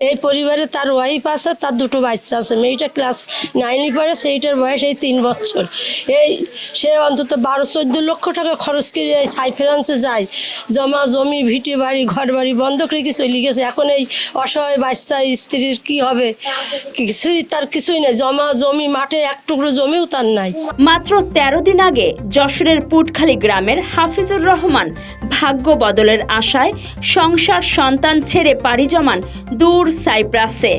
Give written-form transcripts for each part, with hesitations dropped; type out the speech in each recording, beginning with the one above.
এই পরিবারে তার ওয়াইফ আছে, তার দুটো বাচ্চা আছে। মেয়েটা ক্লাস 9 পড়ে, সেইটার বয়স এই 3 বছর। সে অন্তত 12-14 লক্ষ টাকা খরচ করে এই সাইফ্রান্সে যায়, জমা জমি ভিটে বাড়ি ঘর বাড়ি বন্ধক রেখে চলে গেছে। এখন এই অসহায় বাচ্চা স্ত্রীর কি হবে? তার কিছুই নেই, জমা জমি মাঠে এক টুকরো জমিও তার নাই। মাত্র 13 দিন আগে যশোরের পুটখালী গ্রামের হাফিজুর রহমান ভাগ্য বদলের আশায় সংসার সন্তান ছেড়ে পাড়ি জমান দূর সাইপ্রাসে।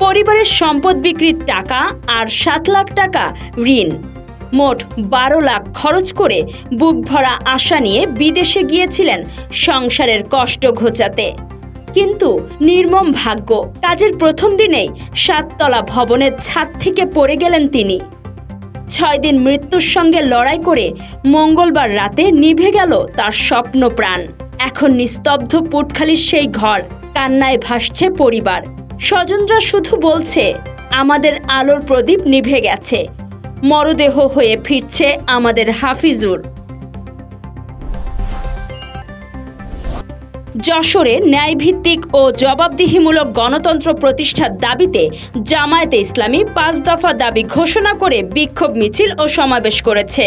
পরিবারের সম্পদ বিক্রির টাকা আর 7 লাখ টাকা ঋণ, মোট 12 লাখ খরচ করে বুক ভরা আশা নিয়ে বিদেশে গিয়েছিলেন সংসারের কষ্ট ঘোচাতে। কিন্তু নির্মম ভাগ্য, কাজের প্রথম দিনেই 7 তলা ভবনের ছাদ থেকে পড়ে গেলেন তিনি। 6 দিন মৃত্যুর সঙ্গে লড়াই করে মঙ্গলবার রাতে নিভে গেল তার স্বপ্ন প্রাণ। এখন নিস্তব্ধ পুটখালীর সেই ঘর, কান্নায় ভাসছে পরিবার। স্বজনরা শুধু বলছে, আমাদের আলোর প্রদীপ নিভে গেছে, মরদেহ হয়ে ফিরছে আমাদের হাফিজুর। যশোরে ন্যায়ভিত্তিক ও জবাবদিহিমূলক গণতন্ত্র প্রতিষ্ঠার দাবিতে জামায়াতে ইসলামী 5 দফা দাবি ঘোষণা করে বিক্ষোভ মিছিল ও সমাবেশ করেছে।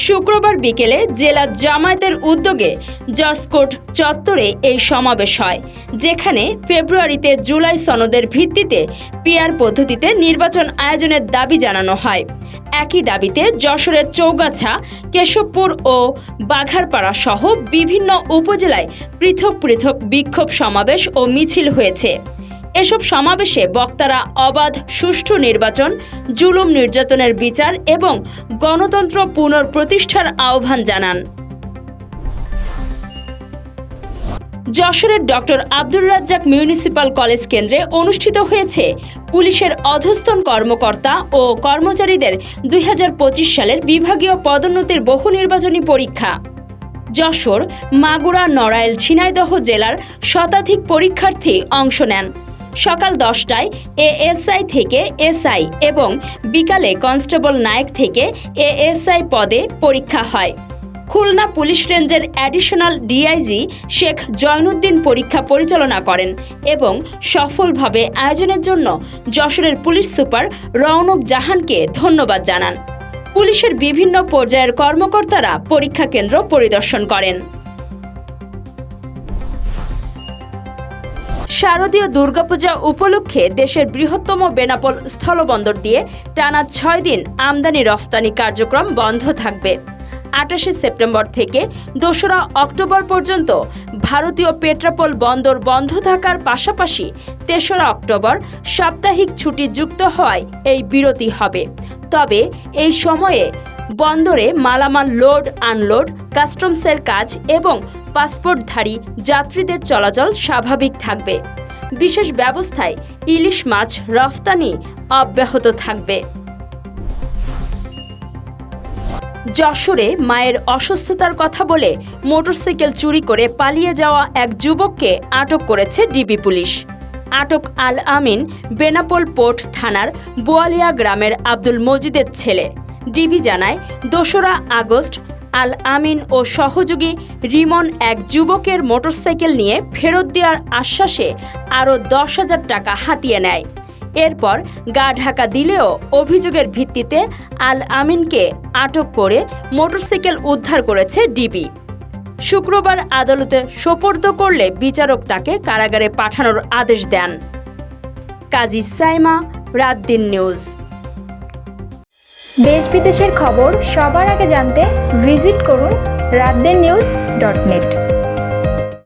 শুক্রবার বিকেলে জেলা জামায়াতের উদ্যোগে জসকোর্ট চত্বরে এই সমাবেশ হয়, যেখানে ফেব্রুয়ারিতে জুলাই সনদের ভিত্তিতে পিআর পদ্ধতিতে নির্বাচন আয়োজনের দাবি জানানো হয়। একই দাবিতে যশোরের চৌগাছা, কেশবপুর ও বাঘারপাড়া সহ বিভিন্ন উপজেলায় পৃথক পৃথক বিক্ষোভ সমাবেশ ও মিছিল হয়েছে। এসব সমাবেশে বক্তারা অবাধ সুষ্ঠু নির্বাচন, জুলুম নির্যাতনের বিচার এবং গণতন্ত্র পুনঃপ্রতিষ্ঠার আহ্বান জানান। যশোরের doctor Abdur Razzaq municipal college কেন্দ্রে অনুষ্ঠিত হয়েছে পুলিশের অধস্তন কর্মকর্তা ও কর্মচারীদের 2025 সালের বিভাগীয় পদোন্নতির বহু নির্বাচনী পরীক্ষা। যশোর, মাগুরা, নড়াইল, ঝিনাইদহ জেলার শতাধিক পরীক্ষার্থী অংশ নেন। সকাল 10টায় এএসআই থেকে এসআই এবং বিকালে কনস্টেবল নায়েক থেকে এএসআই পদে পরীক্ষা হয়। খুলনা পুলিশ রেঞ্জের অ্যাডিশনাল ডিআইজি শেখ জয়নুদ্দিন পরীক্ষা পরিচালনা করেন এবং সফলভাবে আয়োজনের জন্য যশোরের পুলিশ সুপার রওনক জাহানকে ধন্যবাদ জানান। পুলিশের বিভিন্ন পর্যায়ের কর্মকর্তারা পরীক্ষা কেন্দ্র পরিদর্শন করেন। শারদীয় দুর্গাপূজা উপলক্ষে দেশের বৃহত্তম বেনাপোল স্থলবন্দর দিয়ে টানা 6 দিন আমদানি রফতানি কার্যক্রম বন্ধ থাকবে। 28 সেপ্টেম্বর থেকে 2রা অক্টোবর পর্যন্ত ভারতীয় পেট্রাপোল বন্দর বন্ধ থাকার পাশাপাশি 3রা অক্টোবর সাপ্তাহিক ছুটি যুক্ত হওয়ায় এই বিরতি হবে। তবে এই সময়ে বন্দরে মালামাল লোড আনলোড, কাস্টমসের কাজ এবং পাসপোর্টধারী যাত্রীদের চলাচল স্বাভাবিক থাকবে। বিশেষ ব্যবস্থায় ইলিশ মাছ রফতানি অব্যাহত থাকবে। যশোরে মায়ের অসুস্থতার কথা বলে মোটরসাইকেল চুরি করে পালিয়ে যাওয়া এক যুবককে আটক করেছে ডিবি পুলিশ। আটক আল আমিন বেনাপোল পোর্ট থানার বোয়ালিয়া গ্রামের আব্দুল মজিদের ছেলে। ডিবি জানায়, 2রা আগস্ট আল আমিন ও সহযোগী রিমন এক যুবকের মোটরসাইকেল নিয়ে ফেরত দেওয়ার আশ্বাসে আরও 10,000 টাকা হাতিয়ে নেয়। এরপর গা ঢাকা দিলেও অভিযোগের ভিত্তিতে আল আমিনকে আটক করে মোটরসাইকেল উদ্ধার করেছে ডিবি। শুক্রবার আদালতে সোপর্দ করলে বিচারক তাকে কারাগারে পাঠানোর আদেশ দেন। কাজী সাইমা, রাত-দিন নিউজ। দেশ বিদেশের খবর সবার আগে জানতে ভিজিট করুন ratdennews.net।